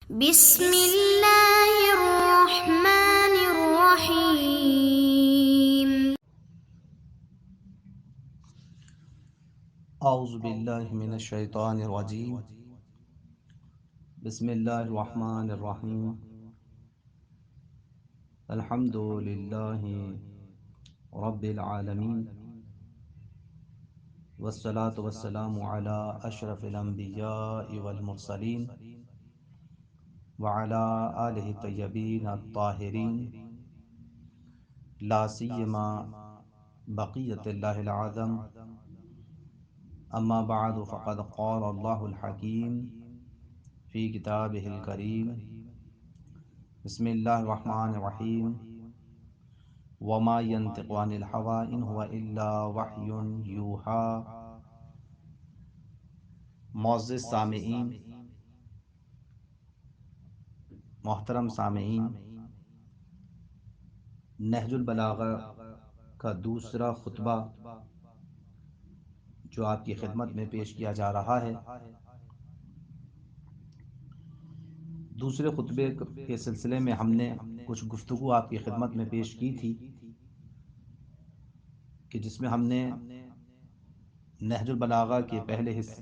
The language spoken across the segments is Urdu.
بسم اللہ الرحمن الرحیم۔ اعوذ باللہ من الشیطان الرجیم، بسم اللہ الرحمن الرحیم، الحمد للہ رب العالمین، والصلاة والسلام علی اشرف الانبیاء والمرسلین وعلی آلہ الطیبین الطاہرین، لا سیما بقیت اللہ العظم، اما بعد فقد قال اللہ الحکیم فی کتابہ الکریم، بسم اللہ الرحمن الرحیم، وما ينطق عن الهوى ان هو الا وحی یوحی۔ معزز سامعین، محترم سامعین، نہج البلاغہ کا دوسرا خطبہ جو آپ کی خدمت میں پیش کیا جا رہا ہے، دوسرے خطبے کے سلسلے میں ہم نے کچھ گفتگو آپ کی خدمت میں پیش کی تھی کہ جس میں ہم نے نہج البلاغہ کے پہلے حصے،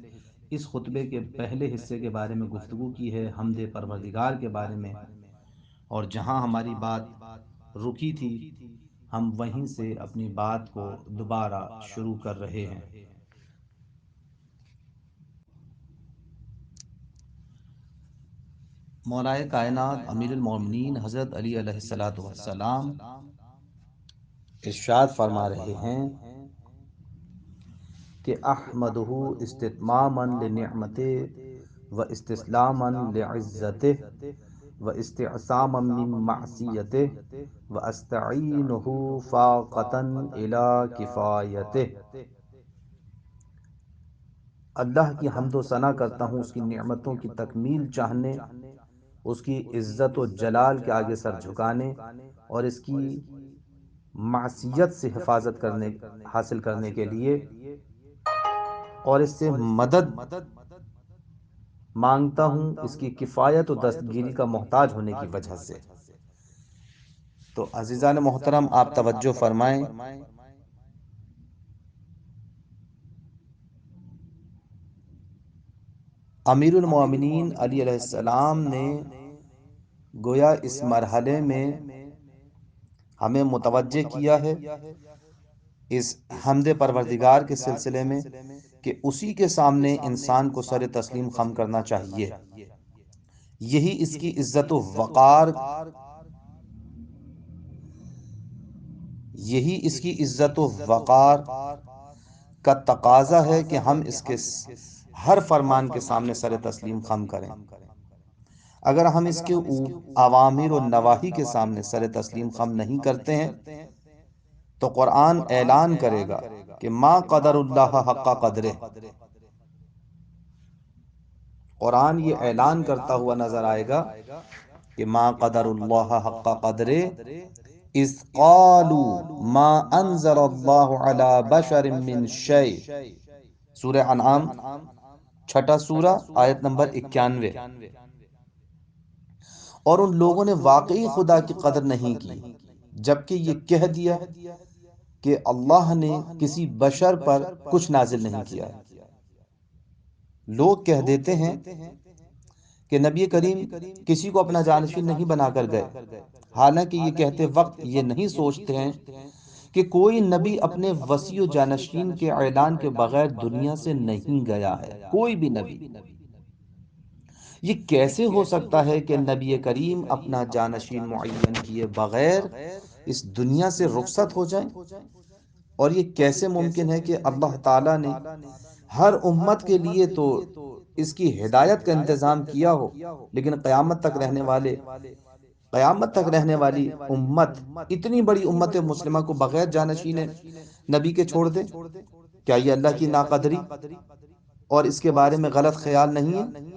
اس خطبے کے پہلے حصے کے بارے میں گفتگو کی ہے، حمد پروردگار کے بارے میں، اور جہاں ہماری بات رکی تھی ہم وہیں سے اپنی بات کو دوبارہ شروع کر رہے ہیں۔ مولائے کائنات امیر المومنین حضرت علی علیہ السلام ارشاد فرما رہے ہیں کہ احمدہ استتماما لنعمتہ و استسلاما لعزتہ و استعصاما من معصیتہ و استعینہ فاقتا الی کفایتہ۔ اللہ کی حمد و ثنا کرتا ہوں اس کی نعمتوں کی تکمیل چاہنے، اس کی عزت و جلال کے آگے سر جھکانے اور اس کی معصیت سے حفاظت حاصل کرنے کے لیے، اور اس سے مدد مانگتا ہوں اس کی کفایت و دستگیری کا محتاج ہونے کی وجہ سے۔ تو عزیزان محترم، آپ توجہ فرمائیں، امیر المومنین علی علیہ السلام نے گویا اس مرحلے میں ہمیں متوجہ کیا ہے اس حمد پروردگار کے سلسلے میں کہ اسی کے سامنے انسان کو سر تسلیم خم کرنا چاہیے۔ یہی اس کی عزت و وقار، یہی اس کی عزت و وقار کا تقاضا ہے کہ ہم اس کے ہر فرمان کے سامنے سر تسلیم خم کریں۔ اگر ہم اس کے اوامر و نواہی کے سامنے سر تسلیم خم نہیں کرتے ہیں تو قرآن اعلان کرے گا کہ ما قدر اللہ حق قدرہ۔ قرآن یہ اعلان کرتا ہوا نظر آئے گا کہ ما قدر اللہ حق قدرہ اذ قالوا ما انزل اللہ علی بشر من شیء۔ سورہ انعام، چھٹا سورہ، آیت نمبر 91۔ اور ان لوگوں نے واقعی خدا کی قدر نہیں کی جبکہ یہ کہہ دیا کہ اللہ نے کسی بشر پر کچھ نازل نہیں کیا۔ لوگ کہہ دیتے ہیں کہ نبی کریم کسی کو اپنا جانشین نہیں بنا کر گئے، حالانکہ یہ کہتے وقت یہ نہیں سوچتے ہیں کہ کوئی نبی اپنے وصی و جانشین کے اعلان کے بغیر دنیا سے نہیں گیا ہے، کوئی بھی نبی۔ یہ کیسے ہو سکتا ہے کہ نبی کریم اپنا جانشین معین کیے بغیر اس دنیا سے رخصت ہو جائیں؟ اور یہ کیسے ممکن ہے کہ اللہ تعالیٰ نے ہر امت کے لیے تو اس کی ہدایت کا انتظام کیا ہو، لیکن قیامت تک رہنے والی امت، اتنی بڑی امت مسلمہ کو بغیر جانشین نبی کے چھوڑ دے؟ کیا یہ اللہ کی ناقدری اور اس کے بارے میں غلط خیال نہیں ہے؟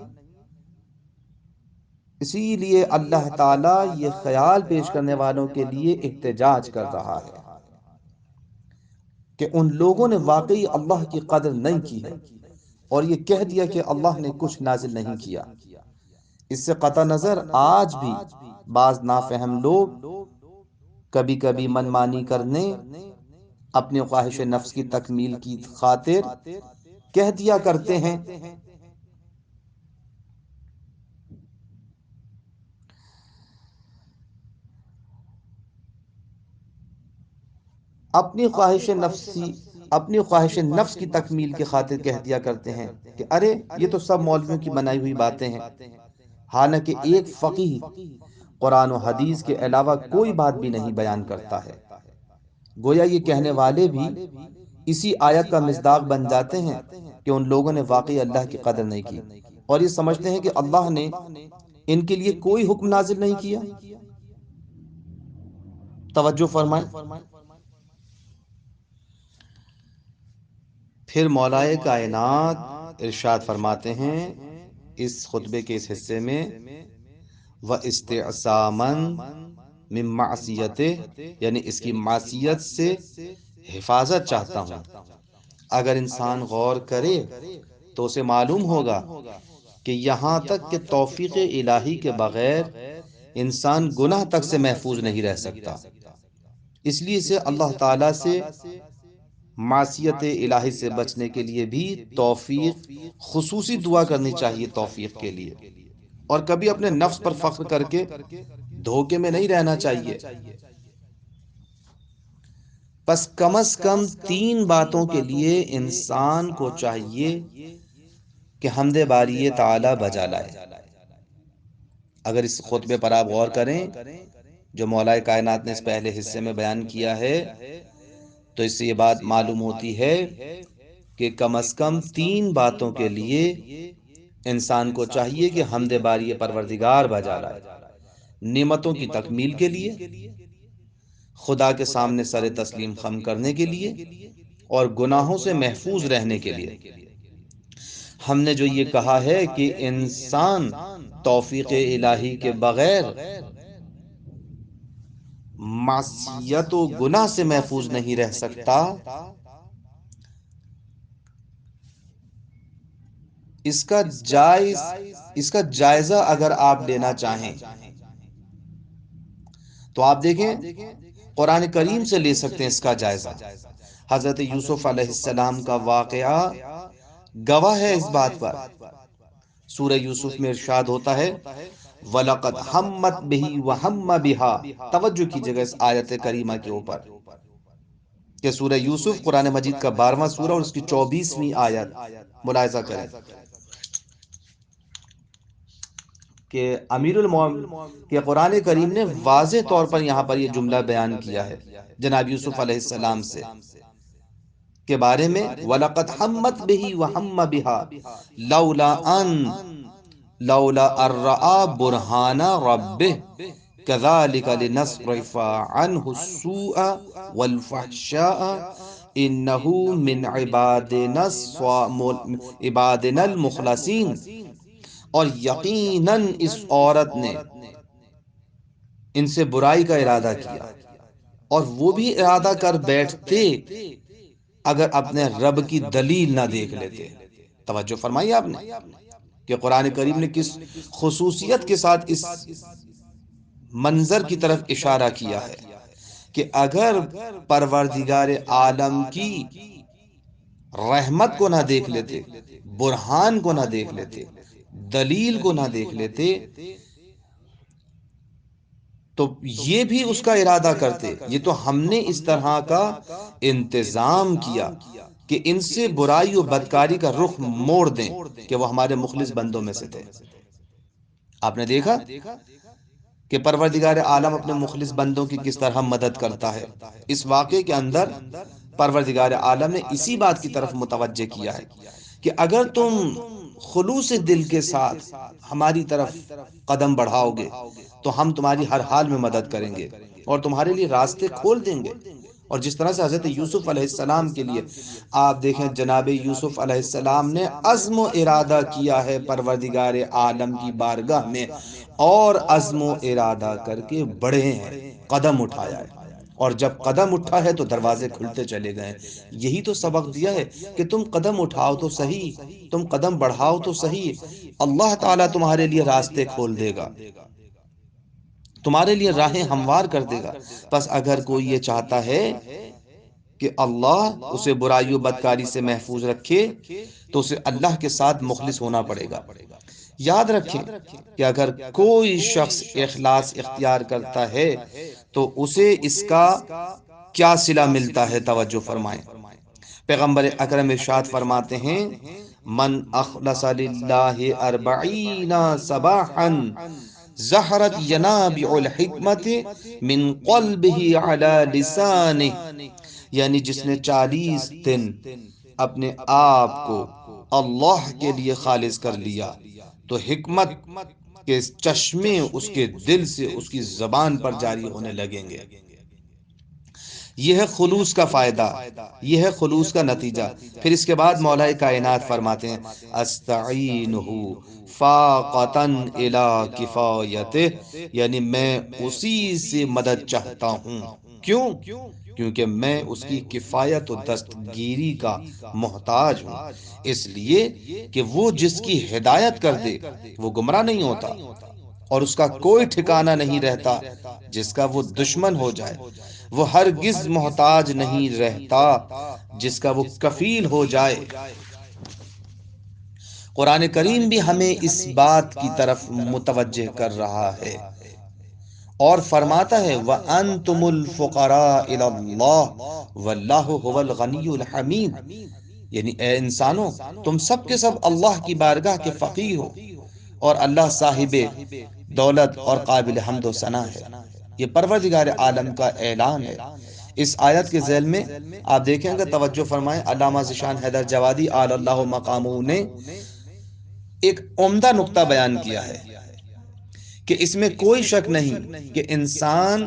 اسی لیے اللہ تعالیٰ یہ خیال پیش کرنے والوں کے لیے احتجاج کر رہا ہے کہ ان لوگوں نے واقعی اللہ کی قدر نہیں کی ہے اور یہ کہہ دیا کہ اللہ نے کچھ نازل نہیں کیا۔ اس سے قطع نظر آج بھی بعض نافہم لوگ کبھی کبھی منمانی کرنے، اپنی خواہش نفس کی تکمیل کی خاطر کہہ دیا کرتے ہیں اپنی خواہش نفس کی تکمیل کی خاطر کہہ دیا کرتے ہیں کہ ارے یہ تو سب مولویوں کی بنائی ہوئی باتیں ہیں، حالانکہ ایک فقیہ قرآن و حدیث کے علاوہ کوئی بات بھی نہیں بیان کرتا ہے۔ گویا یہ کہنے والے بھی اسی آیت کا مصداق بن جاتے ہیں کہ ان لوگوں نے واقعی اللہ کی قدر نہیں کی، اور یہ سمجھتے ہیں کہ اللہ نے ان کے لیے کوئی حکم نازل نہیں کیا۔ توجہ فرمائیں۔ پھر مولائے کائنات ارشاد فرماتے ہیں اس خطبے کے اس حصے میں، وَإِسْتِعْصَامًا مِن مَعْصِيَتِهِ، یعنی اس کی معصیت سے حفاظت چاہتا ہوں۔ اگر انسان غور کرے تو اسے معلوم ہوگا کہ یہاں تک کہ توفیق الہی کے بغیر انسان گناہ تک سے محفوظ نہیں رہ سکتا، اس لیے اسے اللہ تعالیٰ سے معصیت الہی سے بچنے کے لیے بھی توفیق، خصوصی دعا کرنی چاہیے توفیق کے لیے، اور کبھی اپنے نفس پر فخر کر کے دھوکے میں نہیں رہنا چاہیے۔ پس کم از کم 3 باتوں کے لیے انسان کو چاہیے کہ حمد باری تعالی بجا لائے۔ اگر اس خطبے پر آپ غور کریں جو مولا کائنات نے اس پہلے حصے میں بیان کیا ہے، تو اس سے یہ بات معلوم ہوتی ہے کہ کم از کم 3 باتوں کے لیے انسان کو چاہیے کہ حمد باری پروردگار بجا لائے۔ نعمتوں کی تکمیل کے لیے، خدا کے سامنے سر تسلیم خم کرنے کے لیے، اور گناہوں سے محفوظ رہنے کے لیے۔ ہم نے جو یہ کہا ہے کہ انسان توفیق الہی کے بغیر معصیت و گناہ سے محفوظ نہیں رہ سکتا، اس کا جائزہ اگر آپ لینا چاہیں تو آپ دیکھیں قرآن کریم سے لے سکتے ہیں اس کا جائزہ۔ حضرت یوسف علیہ السلام کا واقعہ گواہ ہے اس بات پر۔ سورہ یوسف میں ارشاد ہوتا ہے وَلَقَدْ ہَمَّتْ بِهِ وَهَمَّ بِهَا۔ توجہ کیجئے گا اس آیت کریمہ کے اوپر کہ سورہ یوسف قرآن مجید کا 12واں سورہ اور اس کی 24ویں آیت ملاحظہ کریں کہ کہ قرآن کریم نے واضح طور پر یہاں پر یہ جملہ بیان کیا ہے جناب یوسف علیہ السلام سے کے بارے میں، وَلَقَدْ ہَمَّتْ بِهِ وَهَمَّ بِهَا لَوْلَا أَرَّآ بُرْهَانَ رَبِّهِ كَذَلِكَ لِنَصْرِفَ عَنْهُ السُّوءَ وَالْفَحْشَاءَ إِنَّهُ مِنْ عِبَادِنَا الْمُخْلَصِينَ۔ اور یقیناً اس عورت نے ان سے برائی کا ارادہ کیا، اور وہ بھی ارادہ کر بیٹھتے اگر اپنے رب کی دلیل نہ دیکھ لیتے۔ توجہ فرمائی آپ نے کہ قرآن کریم نے کس خصوصیت کے ساتھ اس منظر کی طرف اشارہ کیا ہے کہ اگر پروردگار عالم کی رحمت کو نہ دیکھ لیتے، برہان کو نہ دیکھ لیتے، دلیل کو نہ دیکھ لیتے، تو یہ بھی اس کا ارادہ کرتے۔ یہ تو ہم نے اس طرح کا انتظام کیا کہ ان سے برائی و بدکاری کا رخ موڑ دیں کہ وہ ہمارے مخلص بندوں میں سے تھے۔ آپ نے دیکھا کہ پروردگار عالم اپنے مخلص بندوں کی کس طرح مدد کرتا ہے۔ اس واقعے کے اندر پروردگار عالم نے اسی بات کی طرف متوجہ کیا ہے کہ اگر تم خلوص دل کے ساتھ ہماری طرف قدم بڑھاؤ گے تو ہم تمہاری ہر حال میں مدد کریں گے اور تمہارے لیے راستے کھول دیں گے۔ اور جس طرح سے حضرت یوسف علیہ السلام کے لیے آپ دیکھیں جناب یوسف علیہ السلام نے عزم و ارادہ کیا ہے پروردگار عالم کی بارگاہ میں، اور عزم و ارادہ کر کے بڑھے ہیں، قدم اٹھایا ہے، اور جب قدم اٹھا ہے تو دروازے کھلتے چلے گئے. یہی تو سبق دیا ہے کہ تم قدم اٹھاؤ تو صحیح, تم قدم بڑھاؤ تو صحیح, اللہ تعالیٰ تمہارے لیے راستے کھول دے گا, تمہارے لیے راہیں ہموار کر دے گا. بس اگر کوئی یہ چاہتا ہے کہ اللہ اسے برائیوں بدکاری سے محفوظ رکھے تو اسے اللہ کے ساتھ مخلص ہونا پڑے گا. یاد رکھیں کہ اگر کوئی شخص اخلاص اختیار کرتا ہے تو اسے اس کا کیا صلہ ملتا ہے, توجہ فرمائیں. پیغمبر اکرم ارشاد فرماتے ہیں, من اخلص للہ 40 صباحا زہرت ینابع الحکمت من قلبہ علی لسانہ, یعنی جس نے 40 دن اپنے آپ کو اللہ کے لیے خالص کر لیا تو حکمت کے چشمے اس کے دل سے اس کی زبان پر جاری ہونے لگیں گے. یہ ہے خلوص کا فائدہ, یہ ہے خلوص کا نتیجہ. پھر اس کے بعد مولا کائنات فرماتے ہیں, استعینہ فاقتا الی کفایتہ, یعنی میں اسی سے مدد چاہتا ہوں. کیوں؟ کیونکہ میں اس کی کفایت و دستگیری کا محتاج ہوں, اس لیے کہ وہ جس کی ہدایت کر دے وہ گمراہ نہیں ہوتا, اور اس کا کوئی ٹھکانہ نہیں رہتا جس کا وہ دشمن ہو جائے. وہ ہرگز محتاج نہیں رہتا جس کا وہ کفیل ہو جائے. قرآن کریم بھی ہمیں اس بات کی طرف متوجہ کر رہا ہے اور فرماتا ہے, وَأَنْتُمُ الْفُقَرَاءُ إِلَى اللَّهِ وَاللَّهُ هُوَ الْغَنِيُّ الْحَمِيدُ, یعنی اے انسانوں تم سب کے سب اللہ کی بارگاہ کے فقیر ہو اور اللہ صاحب دولت اور قابل حمد و ثنا ہے. یہ پروردگار عالم کا اعلان ہے. اس آیت کے ذیل میں آپ دیکھیں گے, توجہ فرمائیں, علامہ ذیشان حیدر جوادی علی اللہ مقامہ نے ایک عمدہ نقطہ بیان کیا ہے کہ اس میں کوئی شک نہیں کہ انسان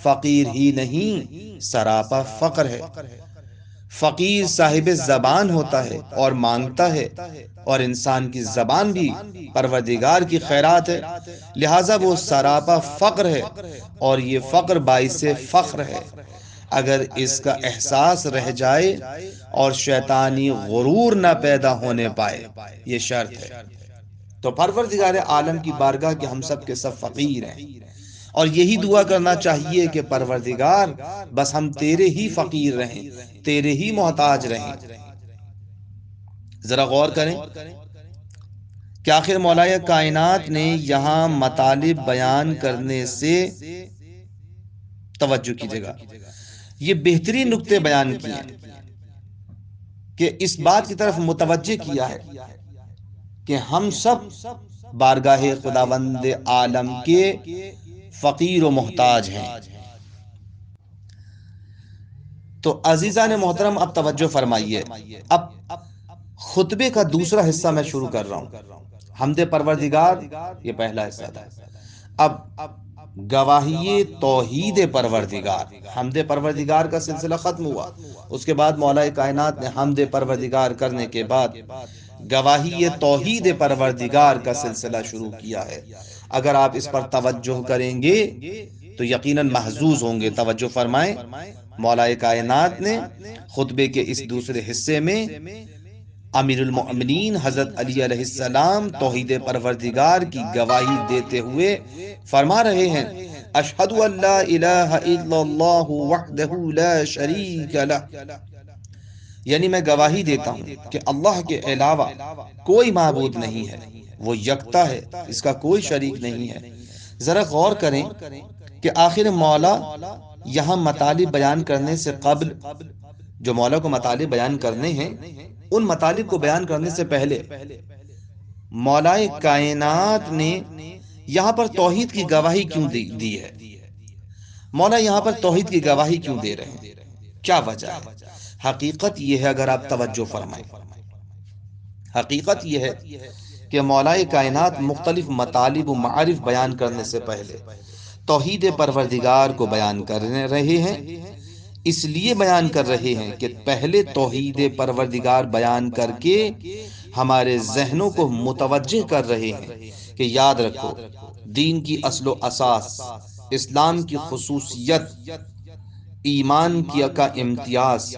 فقیر ہی نہیں سراپا فقر ہے. فقیر صاحب زبان ہوتا ہے اور مانگتا ہے, اور انسان کی زبان بھی پروردگار کی خیرات ہے, لہٰذا وہ سراپا فقر ہے, اور یہ فقر باعث فخر ہے. اگر اس کا احساس رہ جائے اور شیطانی غرور نہ پیدا ہونے پائے, یہ شرط ہے. تو پروردگار عالم کی بارگاہ کے ہم سب کے سب فقیر ہیں, اور یہی دعا کرنا چاہیے کہ پروردگار بس ہم تیرے ہی فقیر رہیں, تیرے ہی محتاج رہیں. ذرا غور کریں کہ آخر مولا کائنات نے یہاں مطالب بیان کرنے سے, توجہ کیجئے گا, یہ بہترین نقطے بیان کیے ہیں کہ اس بات کی طرف متوجہ کیا ہے کہ ہم سب بارگاہ خداوند عالم کے فقیر و محتاج ہیں. تو عزیزان محترم اب توجہ فرمائیے, اب خطبے کا دوسرا حصہ میں شروع کر رہا ہوں. حمد پروردگار یہ پہلا حصہ تھا. اب گواہی توحید پروردگار, حمد پروردگار کا سلسلہ ختم ہوا. اس کے بعد مولا کائنات نے حمد پروردگار کرنے کے بعد گواہی توحید پروردگار کا سلسلہ شروع کیا ہے. اگر آپ اس پر توجہ کریں گے تو یقیناً محظوظ ہوں گے. توجہ فرمائیں, مولا کائنات نے خطبے کے اس دوسرے حصے میں امیر المؤمنین حضرت علی علیہ السلام توحید پروردگار کی گواہی دیتے ہوئے فرما رہے ہیں, اشہد ان لا الہ الا اللہ وحدہ لا شریک لہ, یعنی میں گواہی دیتا ہوں کہ اللہ کے علاوہ کوئی معبود نہیں ہے, وہ یکتا ہے, اس کا کوئی شریک نہیں ہے. ذرا غور کریں کہ آخر مولا یہاں مطالب بیان کرنے سے قبل, جو مولا کو مطالب بیان کرنے ہیں, ان مطالب کو بیان کرنے سے پہلے مولا کائنات نے یہاں پر توحید کی گواہی کیوں دی ہے؟ مولا یہاں پر توحید کی گواہی کیوں دے رہے ہیں؟ کیا وجہ ہے؟ حقیقت یہ ہے, اگر آپ توجہ فرمائیں, حقیقت یہ ہے کہ مولا کائنات مختلف مطالب و معارف بیان کرنے سے پہلے توحید پروردگار کو بیان کر رہے ہیں. اس لیے بیان کر رہے ہیں کہ پہلے توحید پروردگار بیان کر کے ہمارے ذہنوں کو متوجہ کر رہے ہیں کہ یاد رکھو, دین کی اصل و اساس, اسلام کی خصوصیت ایمان کیا کا امتیاز،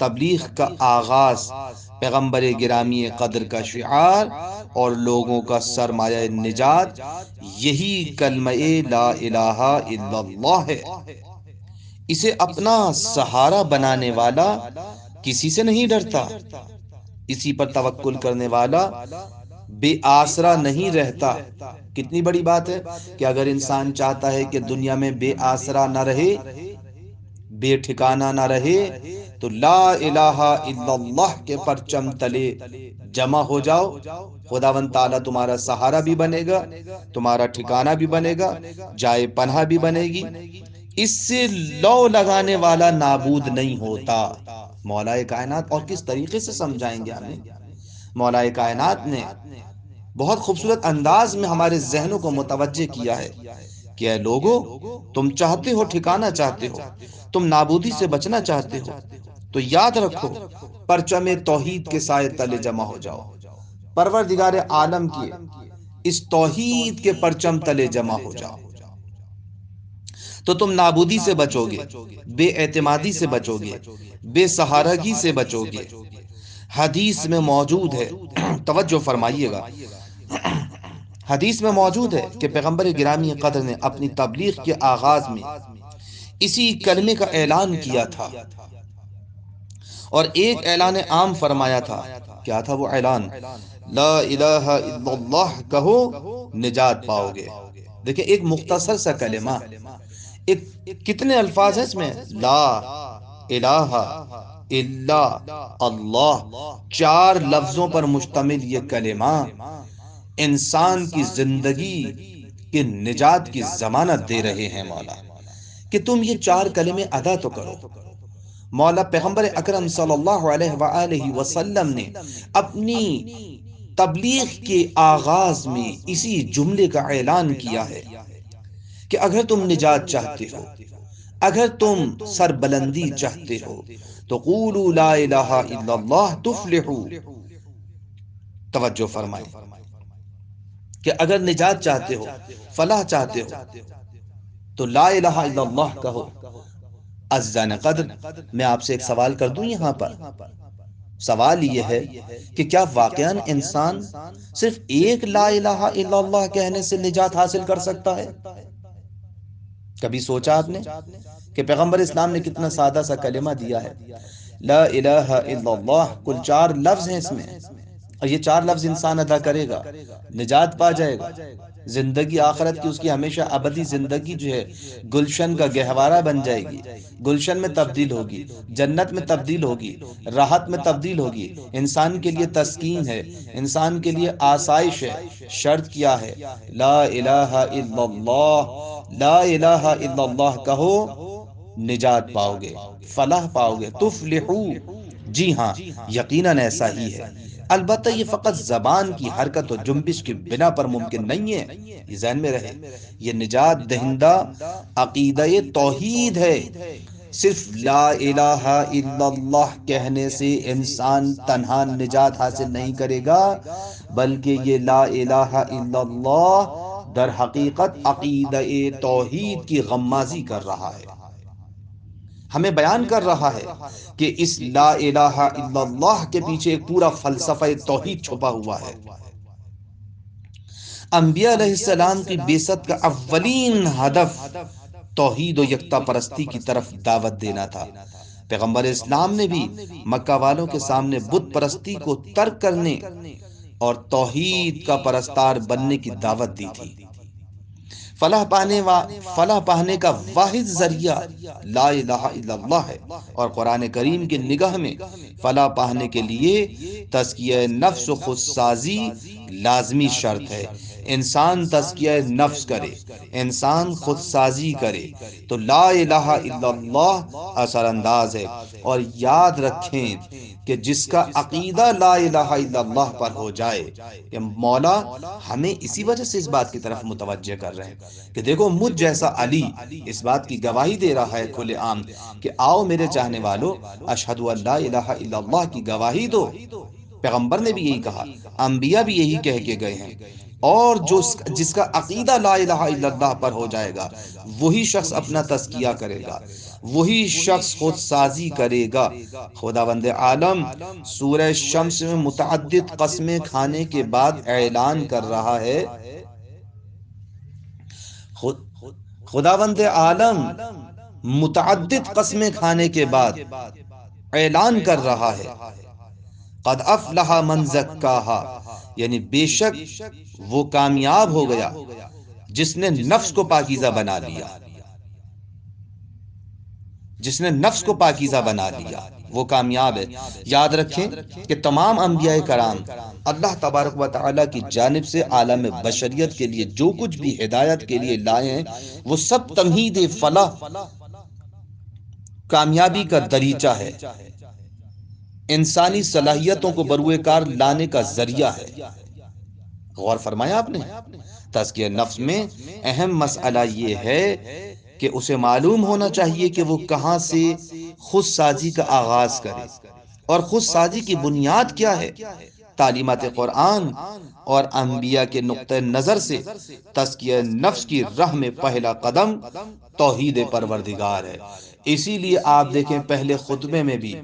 تبلیغ کا آغاز، پیغمبر گرامی قدر کا شعار اور لوگوں کا سرمایہ نجات یہی کلمہ لا الہ الا اللہ ہے۔ اسے اپنا سہارا بنانے والا کسی سے نہیں ڈرتا، اسی پر توکل کرنے والا بے آسرا نہیں رہتا۔ کتنی بڑی بات ہے کہ اگر انسان چاہتا ہے کہ دنیا میں بے آسرا نہ رہے، بے ٹھکانہ نہ رہے، تو لا الہ الا اللہ کے پرچم تلے جمع ہو جاؤ، خداوند تعالیٰ تمہارا سہارا بھی بنے گا، تمہارا ٹھکانہ بھی بنے گا، جائے پناہ بھی بنے گی۔ اس سے لو لگانے والا نابود نہیں ہوتا۔ مولا کائنات اور کس طریقے سے سمجھائیں گے ہمیں؟ مولا کائنات نے بہت خوبصورت انداز میں ہمارے ذہنوں کو متوجہ کیا ہے کہ اے لوگو، تم چاہتے ہو ٹھکانہ چاہتے ہو، تم نابودی سے بچنا چاہتے ہو، تو یاد رکھو پرچم توحید کے سائے تلے جمع ہو جاؤ، پروردگار عالم کی اس توحید کے پرچم تلے جمع ہو جاؤ، تو تم نابودی سے بچو گے، بے اعتمادی سے بچو گے، بے سہارگی سے بچو گے۔ حدیث میں موجود ہے، توجہ فرمائیے گا، حدیث میں موجود ہے کہ پیغمبر گرامی قدر نے اپنی تبلیغ کے آغاز میں اسی کلمے کا اعلان کیا تھا، اور ایک اعلان عام فرمایا تھا۔ کیا تھا وہ اعلان؟ لا الہ الا اللہ کہو، نجات پاؤ گے۔ دیکھیں ایک مختصر سا کلمہ، ایک کتنے الفاظ ہیں اس میں؟ لا الہ الا اللہ، 4 لفظوں پر مشتمل یہ کلمہ انسان کی زندگی کی نجات کی ضمانت دے رہے ہیں مولا، کہ تم یہ 4 کلمے ادا تو کرو۔ مولا پیغمبر اکرم صلی اللہ علیہ وآلہ وسلم نے اپنی تبلیغ کے آغاز میں اسی جملے کا اعلان کیا ہے کہ اگر تم نجات چاہتے ہو، اگر تم سربلندی چاہتے ہو، تو قولوا لا الہ الا اللہ تفلحوا۔ توجہ فرمائیں کہ اگر نجات چاہتے ہو، فلاح چاہتے ہو، تو لا الہ الا اللہ کہو۔ عزیزان قدر، میں آپ سے ایک سوال کر دوں یہاں پر۔ سوال یہ ہے کہ کیا واقعاً انسان صرف ایک لا الہ الا اللہ کہنے سے نجات حاصل کر سکتا ہے؟ کبھی سوچا آپ نے کہ پیغمبر اسلام نے کتنا سادہ سا کلمہ دیا ہے؟ لا الہ الا اللہ، کل 4 لفظ ہیں اس میں، اور یہ 4 لفظ انسان ادا کرے گا، نجات پا جائے گا۔ زندگی آخرت کی اس کی ہمیشہ ابدی زندگی جو ہے گلشن کا گہوارہ بن جائے گی، گلشن میں تبدیل ہوگی، جنت میں تبدیل ہوگی، راحت میں تبدیل ہوگی۔ انسان کے لیے تسکین ہے، انسان کے لیے آسائش ہے۔ شرط کیا ہے؟ لا الہ الا اللہ، لا الہ الا اللہ کہو، نجات پاؤ گے، فلاح پاؤ گے، تفلحو۔ جی ہاں، یقیناً ایسا ہی ہے۔ البتہ یہ فقط زبان کی حرکت و جنبش کی بنا پر ممکن نہیں ہے، یہ ذہن میں رہے۔ یہ نجات دہندہ عقیدہ توحید ہے۔ صرف لا الہ الا اللہ کہنے سے انسان تنہا نجات حاصل نہیں کرے گا، بلکہ یہ لا الہ الا اللہ در حقیقت عقیدہ توحید کی غمازی کر رہا ہے، ہمیں بیان کر رہا ہے کہ اس لا الہ الا اللہ کے پیچھے ایک پورا فلسفہ توحید چھپا ہوا ہے۔ انبیاء علیہ السلام کی بعثت کا اولین ہدف توحید و یکتا پرستی کی طرف دعوت دینا تھا۔ پیغمبر اسلام نے بھی مکہ والوں کے سامنے بت پرستی کو ترک کرنے اور توحید کا پرستار بننے کی دعوت دی تھی۔ فلاح پانے کا واحد ذریعہ لا الہ الا اللہ ہے، اور قرآن کریم کی نگاہ میں فلاح پانے کے لیے تزکیہ نفس و خودسازی لازمی شرط ہے۔ انسان تزکیہ نفس کرے، انسان خودسازی کرے تو لا الہ الا اللہ اثر انداز ہے۔ اور یاد رکھیں کہ جس کا عقیدہ لا الہ الا اللہ پر ہو جائے، کہ مولا ہمیں اسی وجہ سے اس بات کی طرف متوجہ کر رہے ہیں کہ دیکھو مجھ جیسا علی اس بات کی گواہی دے رہا ہے کھلے عام کہ آؤ میرے چاہنے والو، اشہد ان لا الہ الا اللہ کی گواہی دو۔ پیغمبر نے بھی یہی کہا، انبیاء بھی یہی کہہ کے گئے ہیں، اور جس کا عقیدہ لا الہ الا اللہ پر ہو جائے گا وہی شخص اپنا تزکیہ کرے گا، وہی شخص خود سازی کرے گا۔ خداوند عالم سورہ شمس میں متعدد قسمیں کھانے کے بعد اعلان کر رہا ہے، خداوند عالم متعدد قسمیں کھانے کے بعد اعلان کر رہا ہے، قد افلح من زکاہا، یعنی بے شک وہ کامیاب ہو گیا جس نے نفس کو پاکیزہ بنا لیا، جس نے نفس کو پاکیزہ بنا لیا وہ کامیاب ہے۔ یاد رکھیں کہ تمام انبیاء کرام اللہ تبارک و تعالی کی جانب سے عالم بشریت کے لیے جو کچھ بھی ہدایت کے لیے لائے ہیں وہ سب تمہید فلاح، کامیابی کا دریچہ ہے، انسانی صلاحیتوں کو بروئے کار لانے کا ذریعہ ہے۔ غور فرمایا آپ نے؟ تزکیہ نفس میں اہم مسئلہ یہ ہے کہ اسے معلوم ہونا چاہیے کہ وہ کہاں سے خود سازی کا آغاز کرے اور خود سازی کی بنیاد کیا ہے۔ تعلیمات قرآن اور انبیاء کے نقطہ نظر سے تزکیہ نفس کی راہ میں پہلا قدم توحید پروردگار ہے۔ اسی لیے آپ دیکھیں پہلے خطبے میں بھی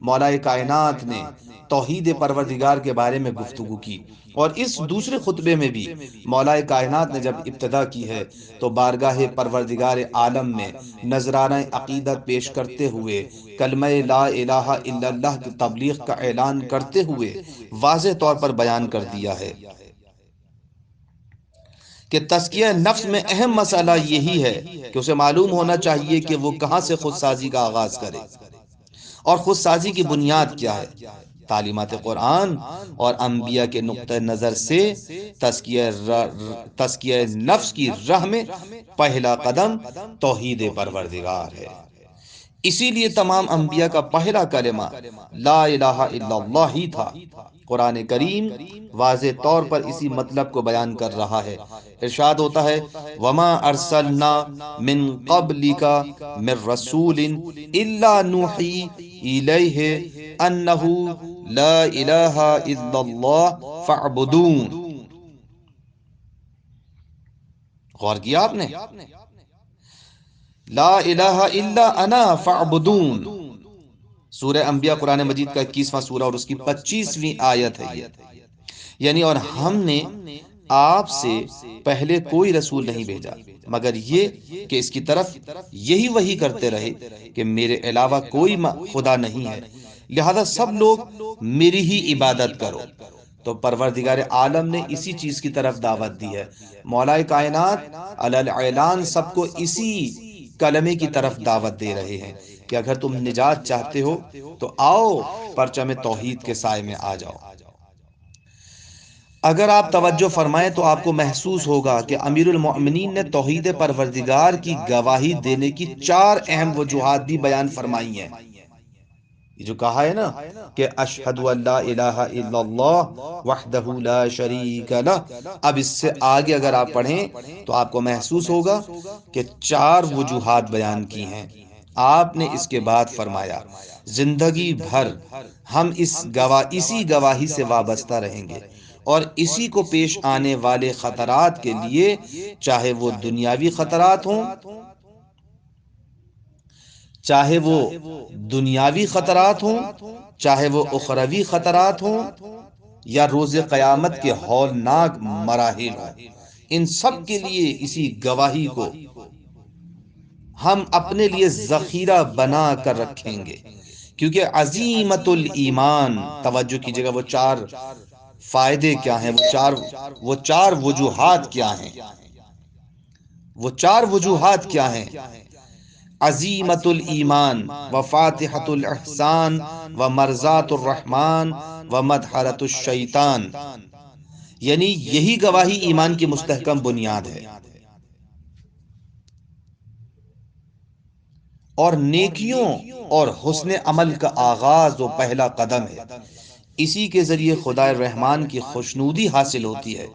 مولا کائنات نے توحید پروردگار کے بارے میں گفتگو کی، اور اس دوسرے خطبے میں بھی مولا کائنات نے جب ابتدا کی ہے تو بارگاہ پروردگار عالم میں نذرانہ عقیدت پیش کرتے ہوئے، کلمہ لا الہ الا اللہ کی تبلیغ کا اعلان کرتے ہوئے واضح طور پر بیان کر دیا ہے کہ تزکیہ نفس میں اہم مسئلہ یہی ہے کہ اسے معلوم ہونا چاہیے کہ وہ کہاں سے خود سازی کا آغاز کرے اور خود سازی کی بنیاد کیا ہے۔ تعلیمات قرآن اور انبیاء کے نقطہ نظر سے تزکیہ نفس کی راہ میں پہلا قدم توحید پروردگار ہے۔ اسی لیے تمام انبیاء کا پہلا کلمہ لا الہ الا اللہ ہی تھا۔ قرآن کریم واضح طور پر اسی مطلب کو بیان کر رہا ہے۔ ارشاد ہوتا ہے وَمَا أَرْسَلْنَا مِن قَبْلِكَ مِن رَّسُولٍ إِلَّا نُوحِي إِلَيْهِ أَنَّهُ لَا إِلَٰهَ إِلَّا اللَّهُ فَاعْبُدُونِ۔ غور کیا آپ نے؟ لا الہ الا انا فاعبدون، سورہ انبیاء قرآن مجید کا 21واں سورہ اور اس کی 25ویں آیت ہے یہ، یعنی اور ہم نے آپ سے پہلے کوئی رسول نہیں بھیجا مگر یہ کہ اس کی طرف یہی وحی کرتے رہے کہ میرے علاوہ کوئی خدا نہیں ہے، لہذا سب لوگ میری ہی عبادت کرو۔ تو پروردگار عالم نے اسی چیز کی طرف دعوت دی ہے۔ مولا کائنات علی الاعلان سب کو اسی کلمے کی طرف دعوت دے رہے ہیں کہ اگر تم نجات چاہتے ہو تو آؤ پرچم توحید کے سائے میں آ جاؤ۔ اگر آپ توجہ فرمائیں تو آپ کو محسوس ہوگا کہ امیر المؤمنین نے توحید پروردگار کی گواہی دینے کی 4 اہم وجوہات بھی بیان فرمائی ہیں۔ یہ جو کہا ہے نا کہ اشہد ان لا الہ الا اللہ وحدہ لا شریک لہ، اب اس سے آگے اگر آپ پڑھیں تو آپ کو محسوس ہوگا کہ 4 وجوہات بیان کی ہیں۔ آپ نے اس کے بعد فرمایا زندگی بھر ہم اسی گواہی سے وابستہ رہیں گے اور اسی کو پیش آنے والے خطرات کے لیے، چاہے وہ دنیاوی خطرات ہوں، چاہے وہ دنیاوی خطرات ہوں، چاہے وہ اخروی خطرات ہوں، یا روز قیامت کے ہولناک مراحل ہوں، ان سب کے لیے اسی گواہی کو ہم اپنے لیے ذخیرہ بنا کر رکھیں گے، کیونکہ عظیمت الایمان، توجہ کیجئے گا وہ 4 فائدے کیا ہیں، وہ چار وجوہات کیا ہیں، وہ 4 وجوہات کیا ہیں؟ عظیمت الایمان و فاتحۃ الاحسان و مرضات الرحمن و مدحرۃ الشیطان، یعنی یہی گواہی ایمان کی مستحکم بنیاد ہے اور نیکیوں اور حسن عمل کا آغاز و پہلا قدم ہے۔ اسی کے ذریعے خدا رحمان کی خوشنودی حاصل ہوتی ہے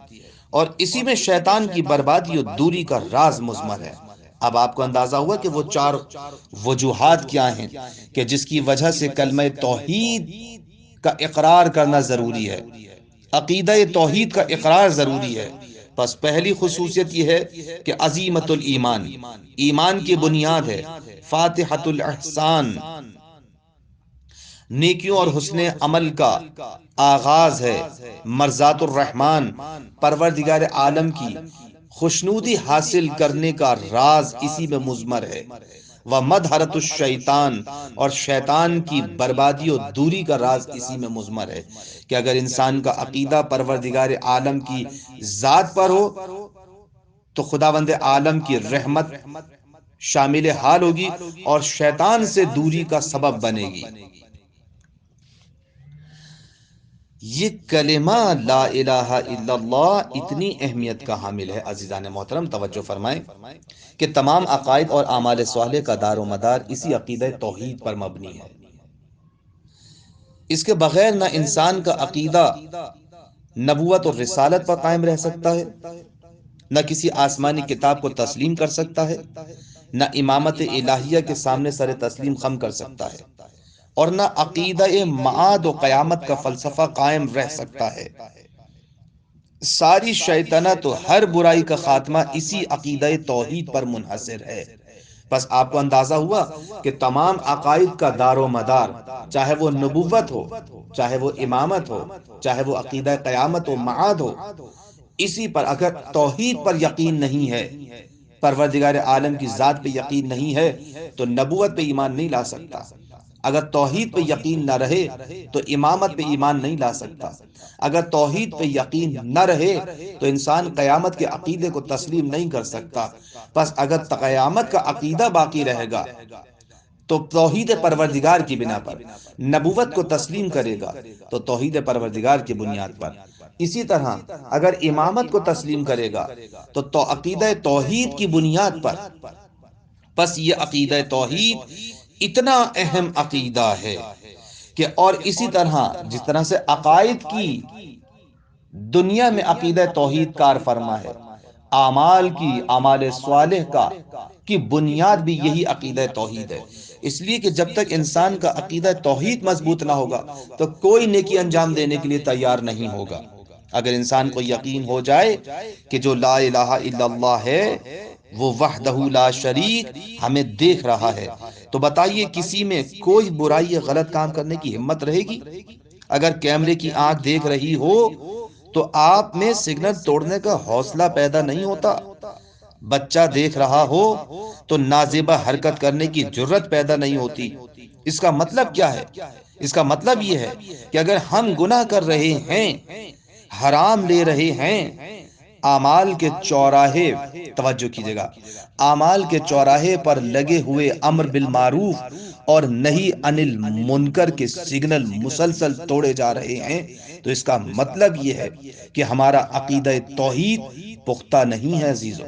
اور اسی میں شیطان کی بربادی اور دوری کا راز مضمر ہے۔ اب آپ کو اندازہ ہوا کہ وہ 4 وجوہات کیا ہیں کہ جس کی وجہ سے کلمہ توحید کا اقرار کرنا ضروری ہے، عقیدہ توحید کا اقرار ضروری ہے، پس پہلی خصوصیت یہ ہے کہ عظیمت الایمان، ایمان کی بنیاد ہے، فاتحۃ الاحسان، نیکیوں اور حسن عمل کا آغاز ہے، مرضات الرحمن، پروردگار عالم کی خوشنودی حاصل کرنے کا راز اسی میں مضمر ہے، ومدحرۃ الشیطان، اور شیطان کی بربادی و دوری کا راز اسی میں مضمر ہے، کہ اگر انسان کا عقیدہ پروردگار عالم کی ذات پر ہو تو خداوند عالم کی رحمت شامل حال ہوگی اور شیطان سے دوری کا سبب بنے گی۔ یہ کلمہ لا الہ الا اللہ اتنی اہمیت کا حامل ہے عزیزان محترم، توجہ فرمائیں کہ تمام عقائد اور اعمال صالح کا دار و مدار اسی عقیدہ توحید پر مبنی ہے۔ اس کے بغیر نہ انسان کا عقیدہ نبوت اور رسالت پر قائم رہ سکتا ہے، نہ کسی آسمانی کتاب کو تسلیم کر سکتا ہے، نہ امامت الہیہ کے سامنے سر تسلیم خم کر سکتا ہے، اور نہ عقیدہ معاد و قیامت کا فلسفہ قائم رہ سکتا ہے۔ ساری شیطنت و ہر برائی کا خاتمہ اسی عقیدہ توحید پر منحصر ہے۔ بس آپ کو اندازہ ہوا کہ تمام عقائد کا دار و مدار، چاہے وہ نبوت ہو، چاہے وہ امامت ہو، چاہے وہ عقیدہ قیامت و معاد ہو، اسی پر اگر توحید پر یقین نہیں ہے، پروردگار عالم کی ذات پہ یقین نہیں ہے، تو نبوت پہ ایمان نہیں لا سکتا۔ اگر توحید پہ یقین نہ رہے تو امامت پہ ایمان نہیں لا سکتا۔ اگر توحید پہ یقین نہ رہے تو انسان قیامت کے عقیدے کو تسلیم نہیں کر سکتا۔ بس اگر قیامت کا عقیدہ باقی رہے گا تو توحید پروردگار کی بنا پر نبوت کو تسلیم کرے گا تو توحید پروردگار کی بنیاد پر۔ اسی طرح اگر امامت کو تسلیم کرے گا تو عقیدہ توحید کی بنیاد پر۔ پس یہ عقیدہ توحید اتنا اہم عقیدہ ہے کہ، اور اسی طرح جس طرح سے عقائد کی دنیا میں عقیدہ توحید کار فرما ہے، اعمال صالح کی بنیاد بھی یہی عقیدہ توحید ہے۔ اس لیے کہ جب تک انسان کا عقیدہ توحید مضبوط نہ ہوگا تو کوئی نیکی انجام دینے کے لیے تیار نہیں ہوگا۔ اگر انسان کو یقین ہو جائے کہ جو لا الہ الا اللہ ہے وہ وحدہ لا شریک ہمیں دیکھ رہا ہے، تو بتائیے کسی میں کوئی برائی یا غلط کام کرنے کی ہمت رہے گی؟ اگر کیمرے کی آنکھ دیکھ رہی ہو تو آپ میں سگنل توڑنے کا حوصلہ پیدا نہیں ہوتا۔ بچہ دیکھ رہا ہو تو نازیبہ حرکت کرنے کی جرت پیدا نہیں ہوتی۔ اس کا مطلب کیا ہے؟ اس کا مطلب یہ ہے کہ اگر ہم گناہ کر رہے ہیں، حرام لے رہے ہیں، اعمال کے چوراہے، توجہ کیجئے گا، اعمال کے چوراہے پر لگے ہوئے امر بالمعروف اور نہی عن المنکر کے سگنل مسلسل توڑے جا رہے ہیں، تو اس کا مطلب یہ ہے کہ ہمارا عقیدہ توحید پختہ نہیں ہے عزیزو۔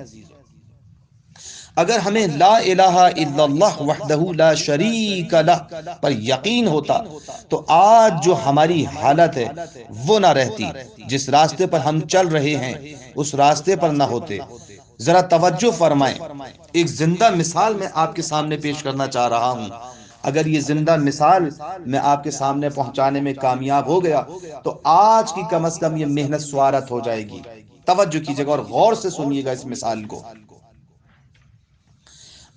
اگر ہمیں لا الہ الا اللہ وحدہ لا شریک لہ پر یقین ہوتا تو آج جو ہماری حالت ہے وہ نہ رہتی، جس راستے پر ہم چل رہے ہیں اس راستے پر نہ ہوتے۔ ذرا توجہ فرمائیں، ایک زندہ مثال میں آپ کے سامنے پیش کرنا چاہ رہا ہوں۔ اگر یہ زندہ مثال میں آپ کے سامنے پہنچانے میں کامیاب ہو گیا تو آج کی کم از کم یہ محنت سوارت ہو جائے گی۔ توجہ کیجئے گا اور غور سے سنیے گا اس مثال کو۔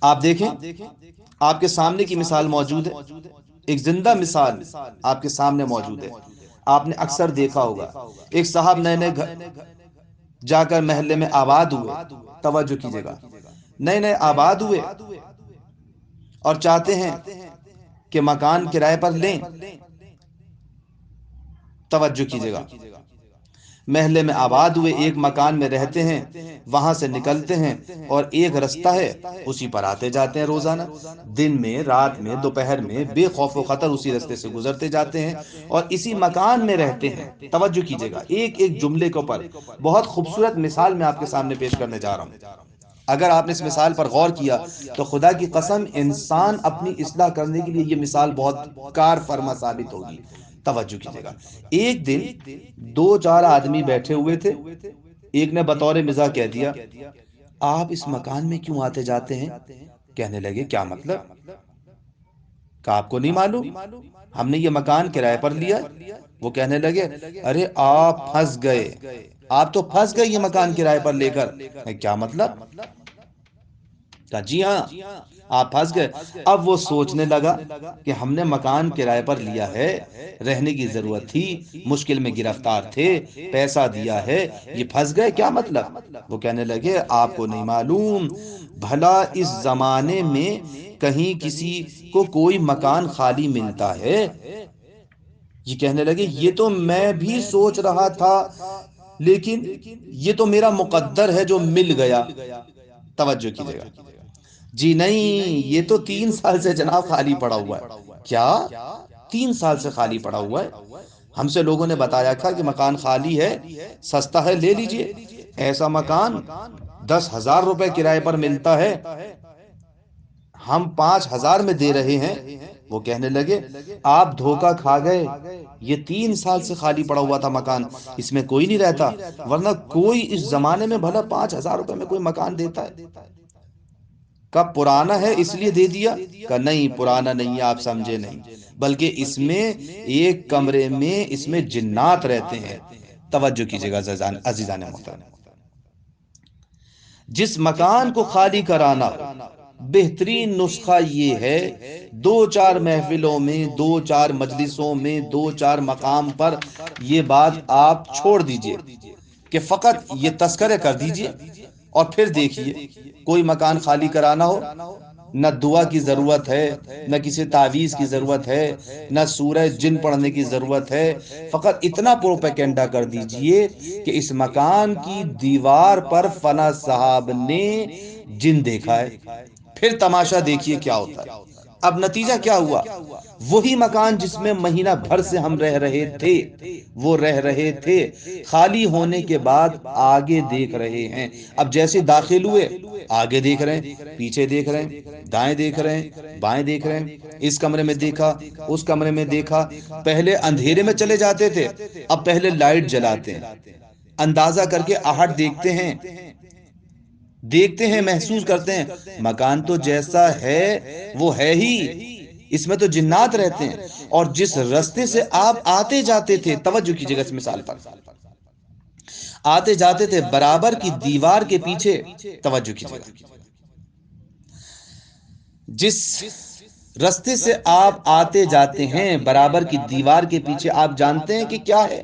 آپ دیکھیں، آپ کے سامنے کی مثال موجود ہے، ایک زندہ مثال آپ کے سامنے موجود ہے۔ آپ نے اکثر دیکھا ہوگا ایک صاحب نئے نئے جا کر محلے میں آباد ہوئے، توجہ کیجئے گا، نئے نئے آباد ہوئے اور چاہتے ہیں کہ مکان کرائے پر لیں۔ توجہ کیجئے گا، محلے میں آباد ہوئے، ایک مکان میں رہتے ہیں، وہاں سے نکلتے ہیں اور ایک رستہ ہے اسی پر آتے جاتے ہیں روزانہ، دن میں، رات میں، دوپہر میں، بے خوف و خطر اسی رستے سے گزرتے جاتے ہیں اور اسی مکان میں رہتے ہیں۔ توجہ کیجئے گا، ایک ایک جملے کے اوپر بہت خوبصورت مثال میں آپ کے سامنے پیش کرنے جا رہا ہوں۔ اگر آپ نے اس مثال پر غور کیا تو خدا کی قسم انسان اپنی اصلاح کرنے کے لیے یہ مثال بہت کار فرما ثابت ہوگی۔ توجہ کیجئے گا، ایک دن دو چار آدمی بیٹھے ہوئے تھے، ایک نے بطور مزاح کہہ دیا، آپ اس مکان میں کیوں آتے جاتے ہیں؟ کہنے لگے کیا مطلب؟ کہ آپ کو نہیں معلوم ہم نے یہ مکان کرائے پر لیا؟ وہ کہنے لگے ارے آپ پھنس گئے، آپ تو پھنس گئے یہ مکان کرائے پر لے کر۔ کیا مطلب؟ کہا جی ہاں آپ پھنس گئے۔ اب وہ سوچنے لگا کہ ہم نے مکان کرائے پر لیا ہے، رہنے کی ضرورت تھی، مشکل میں گرفتار تھے، پیسہ دیا ہے، یہ پھنس گئے، کیا مطلب؟ وہ کہنے لگے آپ کو نہیں معلوم، بھلا اس زمانے میں کہیں کسی کو کوئی مکان خالی ملتا ہے؟ یہ کہنے لگے یہ تو میں بھی سوچ رہا تھا، لیکن یہ تو میرا مقدر ہے جو مل گیا۔ توجہ کیجیے گا، جی نہیں، یہ تو 3 سال سے جناب خالی پڑا ہوا ہے۔ کیا 3 سال سے خالی پڑا ہوا ہے؟ ہم سے لوگوں نے بتایا تھا کہ مکان خالی ہے، سستا ہے، لے لیجئے۔ ایسا مکان 10,000 روپے کرائے پر ملتا ہے، ہم 5,000 میں دے رہے ہیں۔ وہ کہنے لگے آپ دھوکہ کھا گئے، یہ 3 سال سے خالی پڑا ہوا تھا مکان، اس میں کوئی نہیں رہتا، ورنہ کوئی اس زمانے میں بھلا 5,000 روپے میں کوئی مکان دیتا ہے؟ کب پرانا ہے اس لیے دے دیا؟ کہ نہیں پرانا نہیں، آپ سمجھے نہیں، بلکہ اس میں ایک کمرے میں اس میں جنات رہتے ہیں۔ توجہ کیجیے گا عزیزان محترم، جس مکان کو خالی کرانا ہو، بہترین نسخہ یہ ہے 2-4 محفلوں میں، 2-4 مجلسوں میں، 2-4 مقام پر یہ بات آپ چھوڑ دیجئے کہ فقط یہ تذکرے کر دیجئے، اور پھر دیکھیے کوئی مکان خالی کرانا ہو، نہ دعا کی ضرورت ہے، نہ کسی تعویذ کی ضرورت ہے، نہ سورہ جن پڑھنے کی ضرورت ہے، فقط اتنا پروپیگنڈا کر دیجئے کہ اس مکان کی دیوار پر فلاں صاحب نے جن دیکھا ہے، پھر تماشا دیکھیے کیا ہوتا ہے۔ اب نتیجہ کیا ہوا؟ وہی مکان جس میں مہینہ بھر سے ہم رہ رہے تھے، وہ رہ رہے تھے، خالی ہونے کے بعد آگے دیکھ رہے ہیں۔ اب جیسے داخل ہوئے آگے دیکھ رہے ہیں، پیچھے دیکھ رہے ہیں، دائیں دیکھ رہے ہیں، بائیں دیکھ رہے ہیں، اس کمرے میں دیکھا، اس کمرے میں دیکھا، پہلے اندھیرے میں چلے جاتے تھے، اب پہلے لائٹ جلاتے ہیں، اندازہ کر کے آہٹ دیکھتے ہیں، محسوس کرتے ہیں، مکان تو جیسا ہے وہ ہے ہی، اس میں تو جنات رہتے ہیں۔ اور جس رستے سے آپ آتے جاتے تھے، توجہ کیجئے گا اس مثال پر، آتے جاتے تھے برابر کی دیوار کے پیچھے، توجہ کیجئے گا، جس رستے سے آپ آتے جاتے ہیں برابر کی دیوار کے پیچھے آپ جانتے ہیں کہ کیا ہے؟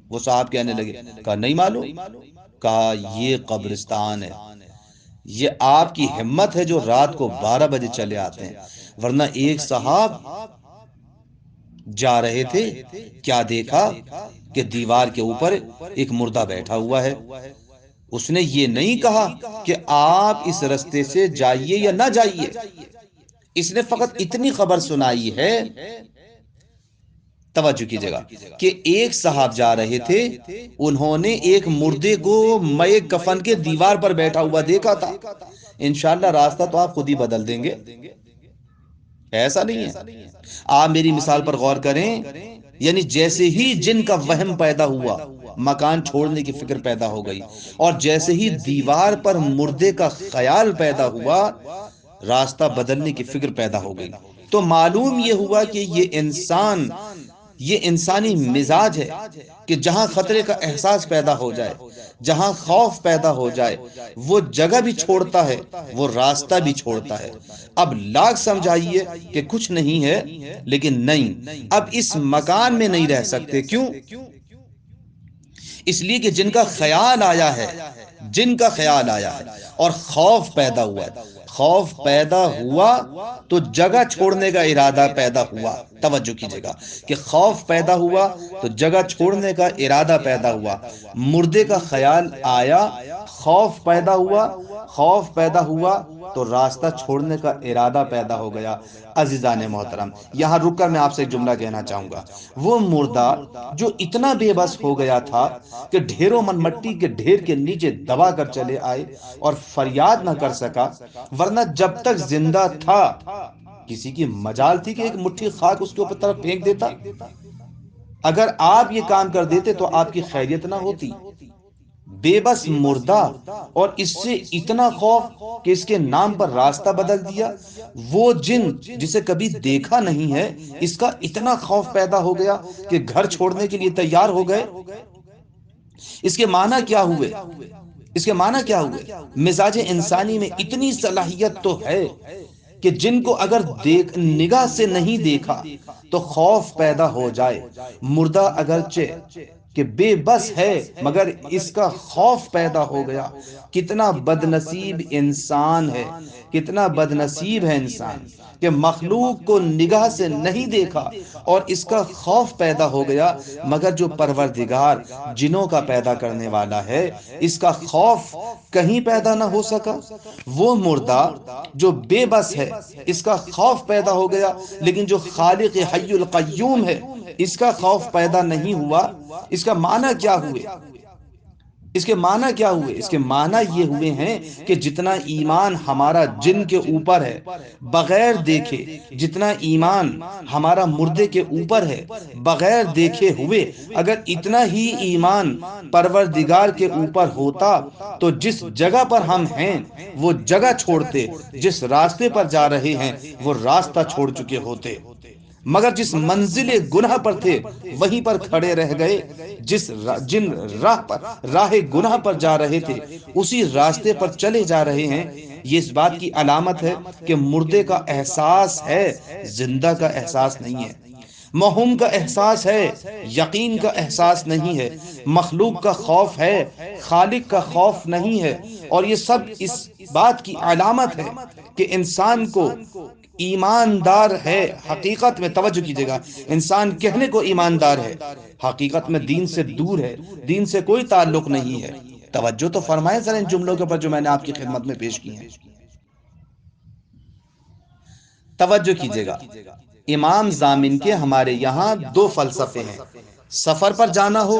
وہ صاحب کہنے لگے، کہا نہیں معلوم۔ کہا یہ قبرستان ہے، یہ آپ کی ہمت ہے جو رات کو 12 بجے چلے آتے ہیں، ورنہ ایک صاحب جا رہے تھے، کیا دیکھا کہ دیوار کے اوپر ایک مردہ بیٹھا ہوا ہے۔ اس نے یہ نہیں کہا کہ آپ اس رستے سے جائیے یا نہ جائیے، اس نے فقط اتنی خبر سنائی ہے، توجہ کیجئے گا، کہ ایک صاحب جا رہے تھے، انہوں نے ایک مردے کو مئے کفن کے دیوار پر بیٹھا ہوا دیکھا تھا۔ انشاءاللہ راستہ تو آپ خود ہی بدل دیں گے، ایسا نہیں ہے۔ آپ میری مثال پر غور کریں، یعنی جیسے ہی جن کا وہم پیدا ہوا، مکان چھوڑنے کی فکر پیدا ہو گئی، اور جیسے ہی دیوار پر مردے کا خیال پیدا ہوا، راستہ بدلنے کی فکر پیدا ہو گئی۔ تو معلوم یہ ہوا کہ یہ انسانی مزاج ہے کہ جہاں خطرے کا احساس پیدا ہو جائے، جہاں خوف پیدا ہو جائے، وہ جگہ بھی چھوڑتا ہے، وہ راستہ بھی چھوڑتا ہے۔ اب لاکھ سمجھائیے کہ کچھ نہیں ہے، لیکن نہیں، اب اس مکان میں نہیں رہ سکتے، کیوں؟ اس لیے کہ جن کا خیال آیا ہے، جن کا خیال آیا ہے اور خوف پیدا ہوا ہے، خوف پیدا ہوا تو جگہ چھوڑنے کا ارادہ پیدا ہوا۔ توجہ کیجئے گا کہ خوف پیدا ہوا تو جگہ چھوڑنے کا ارادہ پیدا ہوا، مردے کا خیال آیا، خوف پیدا ہوا، خوف پیدا ہوا تو راستہ چھوڑنے کا ارادہ پیدا ہو گیا۔ عزیزان محترم، یہاں رک کر میں آپ سے ایک جملہ کہنا چاہوں گا، وہ مردہ جو اتنا بے بس ہو گیا تھا کہ ڈھیروں من مٹی کے ڈھیر کے نیچے دبا کر چلے آئے اور فریاد نہ کر سکا، ورنہ جب تک زندہ تھا کسی کی مجال تھی کہ ایک مٹھی خاک اس کے اوپر طرف پھینک دیتا؟ اگر آپ یہ کام کر دیتے تو آپ کی خیریت نہ ہوتی۔ بے بس مردہ، اور اس سے اتنا خوف کہ اس کے نام پر راستہ بدل دیا۔ وہ جن جسے کبھی دیکھا نہیں ہے، اس کا اتنا خوف پیدا ہو گیا کہ گھر چھوڑنے کے لیے تیار ہو گئے۔ اس کے معنی کیا ہوئے؟ اس کے معنی کیا ہوئے؟ مزاج انسانی میں اتنی صلاحیت تو ہے کہ جن کو اگر نگاہ سے نہیں دیکھا تو خوف پیدا ہو جائے۔ مردہ اگرچہ کہ بے بس ہے مگر اس کا خوف پیدا ہو گیا۔ کتنا بد نصیب انسان ہے، کتنا بد نصیب ہے انسان کہ مخلوق کو نگاہ سے نہیں دیکھا اور اس کا خوف پیدا ہو گیا، مگر جو پروردگار جنوں کا پیدا کرنے والا ہے اس کا خوف کہیں پیدا نہ ہو سکا۔ وہ مردہ جو بے بس ہے اس کا خوف پیدا ہو گیا، لیکن جو خالق حی القیوم ہے اس کا خوف پیدا نہیں ہوا۔ اس کا معنی کیا ہوئے؟ اس کے معنی کیا ہوئے؟ اس کے معنی یہ ہوئے ہیں کہ جتنا ایمان ہمارا جن کے اوپر ہے بغیر دیکھے، جتنا ایمان ہمارا مردے کے اوپر ہے بغیر دیکھے ہوئے، اگر اتنا ہی ایمان پروردگار کے اوپر ہوتا تو جس جگہ پر ہم ہیں وہ جگہ چھوڑتے، جس راستے پر جا رہے ہیں وہ راستہ چھوڑ چکے ہوتے، مگر جس منزل گناہ پر تھے وہیں پر کھڑے رہ گئے۔ جن راہ گناہ پر جا رہے تھے اسی راستے پر چلے جا رہے ہیں۔ یہ اس بات کی علامت ہے کہ مردے کا احساس ہے، زندہ کا احساس نہیں ہے، موہوم کا احساس ہے، یقین کا احساس نہیں ہے، مخلوق کا خوف ہے، خالق کا خوف نہیں ہے۔ اور یہ سب اس بات کی علامت ہے کہ انسان کو ایماندار ہے، حقیقت میں توجہ کیجئے گا، انسان کہنے کو ایماندار ہے، حقیقت میں دین سے دور ہے، دین سے کوئی تعلق نہیں ہے۔ توجہ تو فرمائیں ذرا ان جملوں کے اوپر جو میں نے آپ کی خدمت میں پیش کی ہیں، توجہ کیجئے گا۔ امام ضامن کے ہمارے یہاں دو فلسفے ہیں۔ سفر پر جانا ہو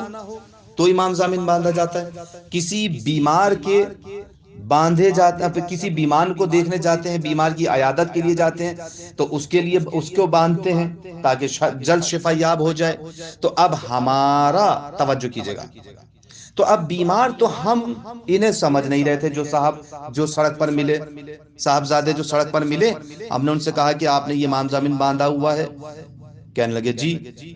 تو امام ضامن باندھا جاتا ہے، کسی بیمار کے باندھے جاتے ہیں، کسی بیمار کو دیکھنے جاتے ہیں، بیمار کی عیادت کے لیے جاتے ہیں تو اس کے لیے اس کو باندھتے ہیں تاکہ جلد شفا یاب ہو جائے۔ تو اب ہمارا توجہ کیجئے گا، تو اب بیمار تو ہم انہیں سمجھ نہیں رہے تھے، جو صاحب جو سڑک پر ملے، صاحبزادے جو سڑک پر ملے، ہم نے ان سے کہا کہ آپ نے یہ امام ضامن باندھا ہوا ہے، کہنے لگے جی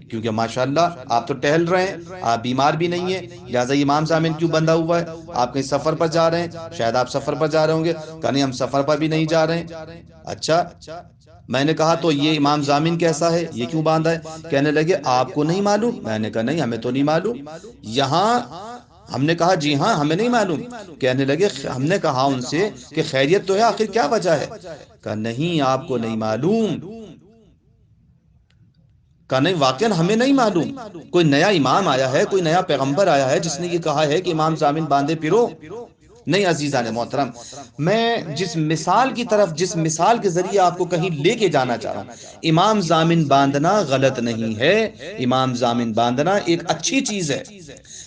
کیونکہ ماشاءاللہ آپ تو ٹہل رہے ہیں، آپ بیمار بھی نہیں ہیں، لہٰذا امام ضامن کیوں بندھا ہوا ہے؟ آپ کہیں سفر پر جا رہے ہیں، شاید آپ سفر پر جا رہے ہوں گے، کہا نہیں ہم سفر پر بھی نہیں جا رہے ہیں۔ اچھا، میں نے کہا تو یہ امام ضامن کیسا ہے، یہ کیوں باندھا ہے؟ کہنے لگے آپ کو نہیں معلوم؟ میں نے کہا نہیں ہمیں تو نہیں معلوم۔ یہاں ہم نے کہا جی ہاں ہمیں نہیں معلوم۔ کہنے لگے ہم نے کہا ان سے کہ خیریت تو ہے، آخر کیا وجہ ہے؟ کہا نہیں آپ کو نہیں معلوم۔ کہا نہیں واقعا ہمیں نہیں معلوم، کوئی نیا امام آیا ہے، کوئی نیا پیغمبر آیا ہے جس نے یہ کہا ہے کہ امام ضامن باندھے پھرو۔ نہیں عزیزان محترم، میں جس مثال کی طرف، جس مثال کے ذریعے آپ کو کہیں لے کے جانا چاہ رہا ہوں، امام ضامن باندھنا غلط نہیں ہے، امام ضامن باندھنا ایک اچھی چیز ہے،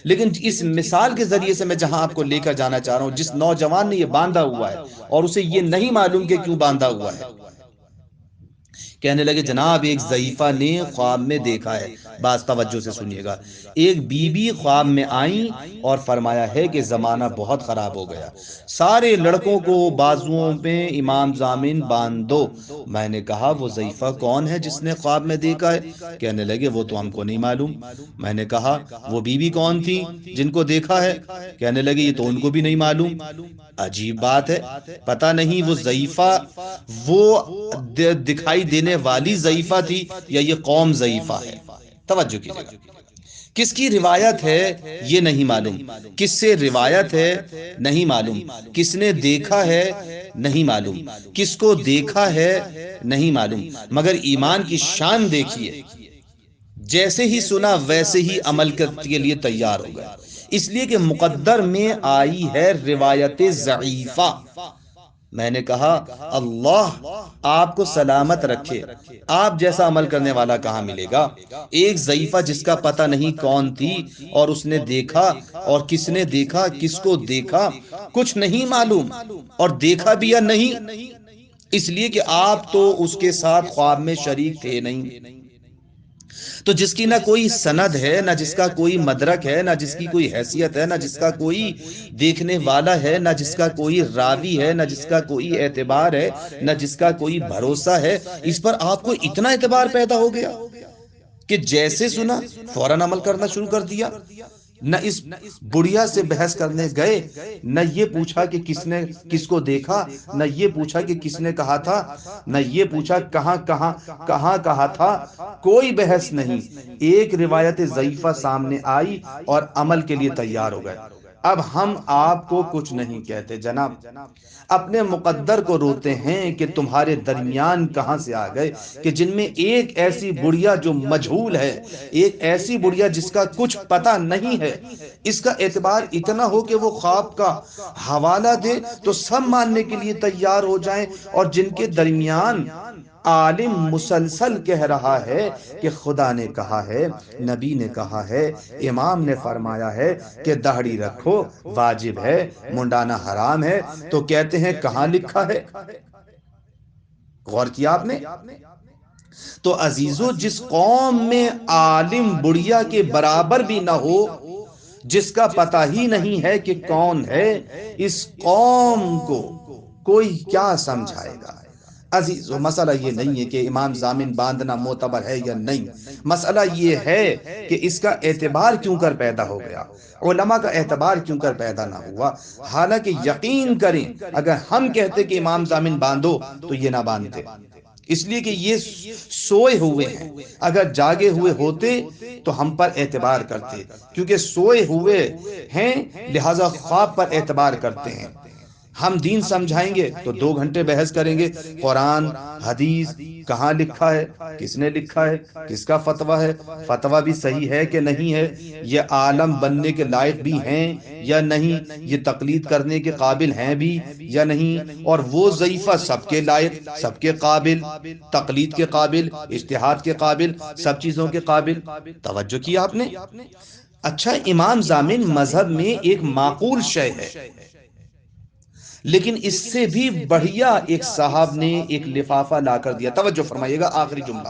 لیکن اس مثال کے ذریعے سے میں جہاں آپ کو لے کر جانا چاہ رہا ہوں، جس نوجوان نے یہ باندھا ہوا ہے اور اسے یہ نہیں معلوم کہ کیوں باندھا ہوا ہے، کہنے لگے جناب ایک ضعیفہ نے خواب میں دیکھا ہے، بس توجہ سے سنیے گا، ایک بی بی خواب میں آئیں اور فرمایا ہے کہ زمانہ بہت خراب ہو گیا، سارے لڑکوں کو بازوؤں میں امام ضامن باندھ دو۔ میں نے کہا وہ ضعیفہ کون ہے جس نے خواب میں دیکھا ہے؟ کہنے لگے وہ تو ہم کو نہیں معلوم۔ میں نے کہا وہ بی بی کون تھی جن کو دیکھا ہے؟ کہنے لگے یہ تو ان کو بھی نہیں معلوم۔ عجیب بات ہے، پتہ نہیں وہ ضعیفہ وہ دکھائی دینے والی ضعیفہ تھی یا یہ قوم ضعیفہ ہے۔ توجہ کیجئے گا، کس کی روایت ہے یہ نہیں معلوم، کس سے روایت ہے نہیں معلوم، کس نے دیکھا ہے نہیں معلوم، کس کو دیکھا ہے نہیں معلوم، مگر ایمان کی شان دیکھیے، جیسے ہی سنا ویسے ہی عمل کے لیے تیار ہو گیا، اس لیے کہ مقدر میں آئی ہے روایت ضعیفہ۔ میں نے کہا اللہ آپ کو سلامت رکھے، آپ جیسا عمل کرنے والا کہاں ملے گا؟ ایک ضعیفہ جس کا پتہ نہیں کون تھی اور اس نے دیکھا، اور کس نے دیکھا، کس کو دیکھا کچھ نہیں معلوم، اور دیکھا بھی یا نہیں، اس لیے کہ آپ تو اس کے ساتھ خواب میں شریک تھے نہیں۔ تو جس کی نہ کوئی سند ہے، نہ جس کا کوئی مدرک ہے، نہ جس کی کوئی حیثیت ہے، نہ جس کا کوئی دیکھنے والا ہے، نہ جس کا کوئی راوی ہے، نہ جس کا کوئی اعتبار ہے، نہ جس کا کوئی بھروسہ ہے، اس پر آپ کو اتنا اعتبار پیدا ہو گیا کہ جیسے سنا فوراً عمل کرنا شروع کر دیا۔ نہ اس بڑھیا سے بحث کرنے گئے، نہ یہ پوچھا کہ کس نے کس کو دیکھا، نہ یہ پوچھا کہ کس نے کہا تھا، نہ یہ پوچھا کہاں کہا تھا، کوئی بحث نہیں۔ ایک روایت ضعیفہ سامنے آئی اور عمل کے لیے تیار ہو گئے۔ اب ہم آپ کو کچھ نہیں کہتے جناب، اپنے مقدر کو روتے ہیں کہ تمہارے درمیان کہاں سے آ گئے کہ جن میں ایک ایسی بڑھیا جو مجہول ہے، ایک ایسی بڑھیا جس کا کچھ پتہ نہیں ہے، اس کا اعتبار اتنا ہو کہ وہ خواب کا حوالہ دے تو سب ماننے کے لیے تیار ہو جائیں، اور جن کے درمیان عالم مسلسل کہہ رہا ہے کہ خدا نے کہا ہے، نبی نے کہا ہے، امام نے فرمایا ہے کہ داڑھی رکھو واجب ہے، منڈانا حرام ہے، تو کہتے ہیں کہاں لکھا ہے؟ غور کیا آپ نے؟ تو عزیزو، جس قوم میں عالم بڑھیا کے برابر بھی نہ ہو، جس کا پتہ ہی نہیں ہے کہ کون ہے، اس قوم کو کوئی کیا سمجھائے گا؟ عزیزو، مسئلہ یہ نہیں ہے کہ امام ضامن باندھنا معتبر ہے یا نہیں، مسئلہ یہ ہے کہ اس کا اعتبار کیوں کر پیدا ہو گیا، علماء کا اعتبار کیوں کر پیدا نہ ہوا۔ حالانکہ یقین کریں اگر ہم کہتے کہ امام ضامن باندھو تو یہ نہ باندھتے، اس لیے کہ یہ سوئے ہوئے ہیں، اگر جاگے ہوئے ہوتے تو ہم پر اعتبار کرتے، کیونکہ سوئے ہوئے ہیں لہذا خواب پر اعتبار کرتے ہیں۔ ہم دین سمجھائیں گے تو 2 گھنٹے بحث کریں گے، قرآن حدیث کہاں لکھا ہے، کس نے لکھا ہے، کس کا فتویٰ ہے، فتویٰ بھی صحیح ہے کہ نہیں ہے، یہ عالم بننے کے لائق بھی ہیں یا نہیں، یہ تقلید کرنے کے قابل ہیں بھی یا نہیں، اور وہ ضعیفہ سب کے لائق، سب کے قابل، تقلید کے قابل، اجتہاد کے قابل، سب چیزوں کے قابل۔ توجہ کیا آپ نے؟ اچھا، امام ضامن مذہب میں ایک معقول شے ہے، لیکن اس سے بھی بڑھیا ایک صاحب نے ایک لفافہ لا کر دیا۔ توجہ فرمائیے گا، آخری جملہ۔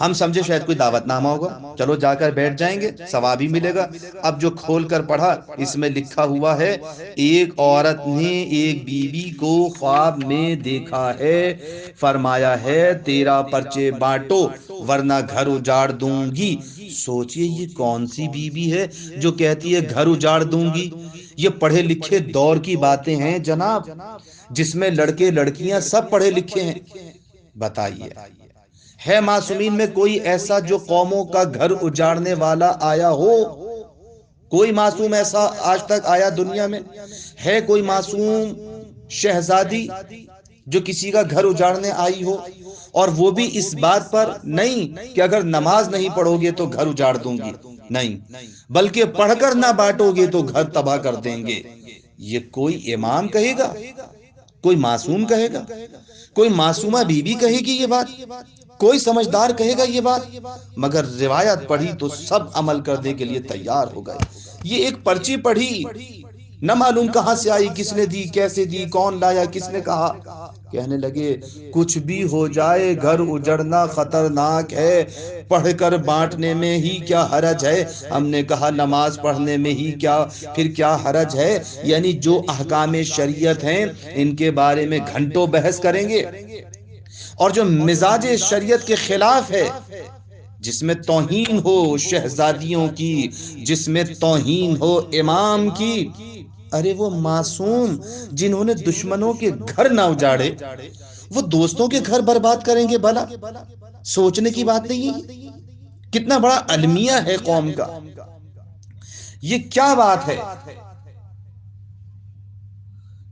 ہم سمجھے شاید کوئی دعوت نامہ ہوگا، چلو جا کر بیٹھ جائیں گے، ثواب ہی ملے گا۔ اب جو کھول کر پڑھا اس میں لکھا ہوا ہے، ایک عورت نے ایک بیوی کو خواب میں دیکھا ہے، فرمایا ہے 13 پرچے بانٹو ورنہ گھر اجاڑ دوں گی۔ سوچئے یہ کون سی بیوی ہے جو کہتی ہے گھر اجاڑ دوں گی؟ یہ پڑھے لکھے دور کی باتیں ہیں جناب، جس میں لڑکے لڑکیاں سب پڑھے لکھے ہیں۔ بتائیے، ہے معصومین میں کوئی ایسا جو قوموں کا گھر اجاڑنے والا آیا ہو؟ کوئی معصوم ایسا آج تک آیا دنیا میں؟ ہے کوئی معصوم شہزادی جو کسی کا گھر اجاڑنے آئی ہو، اور وہ بھی اس بات پر نہیں کہ اگر نماز نہیں پڑھو گے تو گھر اجاڑ دوں گی، نہیں، بلکہ پڑھ کر نہ بانٹو گے تو گھر تباہ کر دیں گے۔ یہ کوئی امام کہے گا؟ کوئی معصوم کہے گا؟ کوئی معصومہ بی بی کہے گی یہ بات؟ کوئی سمجھدار کہے گا یہ بات؟ مگر روایت پڑھی تو سب عمل کرنے کے لیے تیار ہو گئے۔ یہ ایک پرچی پڑھی، نہ معلوم کہاں سے آئی، کس نے دی، کیسے دی، کون لایا، کس نے کہا۔ کہنے لگے کچھ بھی ہو جائے گھر اجڑنا خطرناک ہے، پڑھ کر بانٹنے میں ہی کیا حرج ہے۔ ہم نے کہا نماز پڑھنے میں ہی پھر کیا حرج ہے؟ یعنی جو احکام شریعت ہیں ان کے بارے میں گھنٹوں بحث کریں گے، اور جو مزاج شریعت کے خلاف ہے، جس میں توہین ہو شہزادیوں کی، جس میں توہین ہو امام کی، ارے وہ معصوم جنہوں نے دشمنوں کے گھر نہ اجاڑے، وہ دوستوں کے گھر برباد کریں گے بھلا؟ سوچنے کی بات نہیں ہے؟ کتنا بڑا المیہ ہے قوم کا، یہ کیا بات ہے؟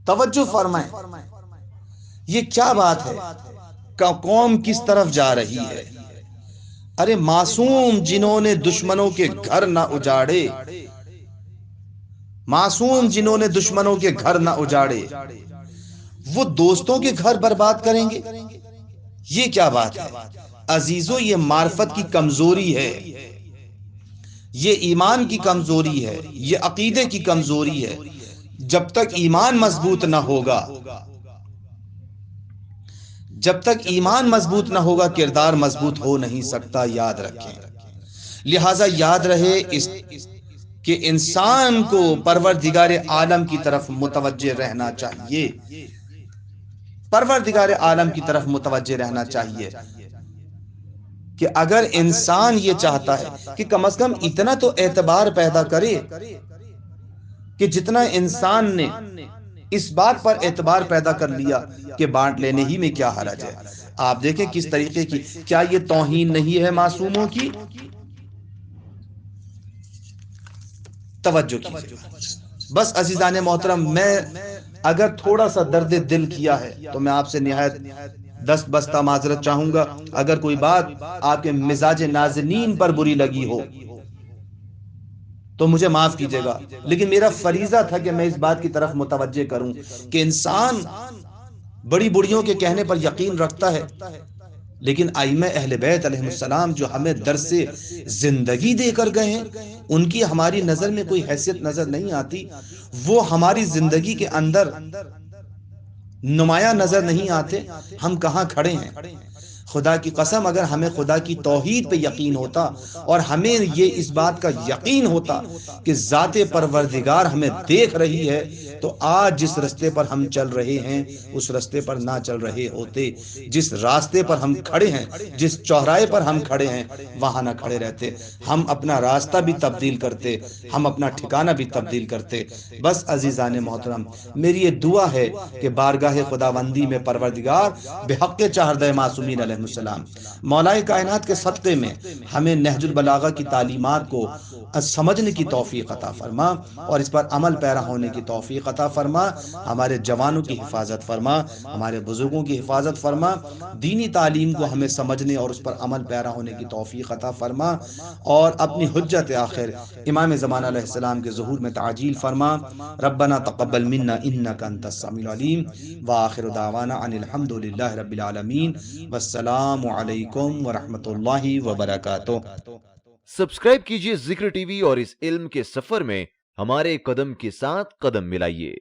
توجہ فرمائیں، یہ کیا بات ہے؟ قوم کس طرف جا رہی ہے؟ ارے معصوم جنہوں نے دشمنوں کے گھر نہ اجاڑے، معصوم جنہوں نے دشمنوں کے گھر نہ اجاڑے، وہ دوستوں کے گھر برباد کریں گے؟ یہ کیا بات ہے؟ عزیزو، یہ معرفت کی کمزوری ہے، یہ ایمان کی کمزوری ہے، یہ عقیدے کی کمزوری ہے۔ جب تک ایمان مضبوط نہ ہوگا، جب تک ایمان مضبوط نہ ہوگا کردار مضبوط ہو نہیں سکتا، یاد رکھیں۔ لہٰذا یاد رہے کہ انسان کو پروردگار عالم کی طرف متوجہ رہنا چاہیے، پروردگار عالم کی طرف متوجہ رہنا چاہیے۔ کہ اگر انسان یہ چاہتا ہے کہ کم از کم اتنا تو اعتبار پیدا کرے کہ جتنا انسان نے اس بات پر اعتبار پیدا کر لیا کہ بانٹ لینے ہی میں کیا حرج ہے. آپ دیکھیں کس طریقے کی، کیا یہ توہین نہیں ہے معصوموں کی؟ توجہ کیجیے. بس عزیزان محترم، میں اگر تھوڑا سا درد دل کیا ہے تو میں آپ سے نہایت دست بستہ معذرت چاہوں گا. اگر کوئی بات آپ کے مزاج نازنین پر بری لگی ہو تو مجھے معاف کیجیے گا، لیکن میرا فریضہ تھا کہ میں اس بات کی طرف متوجہ کروں کہ انسان بڑی بڑیوں کے کہنے پر یقین رکھتا ہے، لیکن ائمہ اہل بیت علیہ السلام جو ہمیں درس زندگی دے کر گئے ہیں، ان کی ہماری نظر میں کوئی حیثیت نظر نہیں آتی. وہ ہماری زندگی کے اندر نمایاں نظر نہیں آتے. ہم کہاں کھڑے ہیں؟ خدا کی قسم، اگر ہمیں خدا کی توحید پہ یقین ہوتا اور ہمیں یہ اس بات کا یقین ہوتا کہ ذات پروردگار ہمیں دیکھ رہی ہے، تو آج جس رستے پر ہم چل رہے ہیں اس رستے پر نہ چل رہے ہوتے. جس راستے پر ہم کھڑے ہیں، جس چوراہے پر ہم کھڑے ہیں، وہاں نہ کھڑے رہتے. ہم اپنا راستہ بھی تبدیل کرتے، ہم اپنا ٹھکانہ بھی تبدیل کرتے. بس عزیزان محترم، میری یہ دعا ہے کہ بارگاہ خداوندی میں پروردگار بحق چہردہ معصومین علیہ السلام مولا کائنات کے صدقے میں ہمیں نہج البلاغہ کی تعلیمات کو سمجھنے کی توفیق عطا فرما اور اس پر عمل پیرا ہونے کی توفیق عطا فرما. ہمارے جوانوں کی حفاظت فرما، ہمارے بزرگوں کی حفاظت فرما. دینی تعلیم کو ہمیں سمجھنے اور اس پر عمل پیرا ہونے کی توفیق عطا فرما، اور اپنی حجت آخر امام زمانہ علیہ السلام کے ظہور میں تعجیل فرما. ربنا تقبل منا انک انت السمیع العلیم، وآخر دعوانا ان الحمد للہ رب العالمین، والسلام علیکم ورحمۃ اللہ وبرکاتہ. سبسکرائب کیجئے ذکر ٹی وی اور اس علم کے سفر میں ہمارے قدم کے ساتھ قدم ملائیے.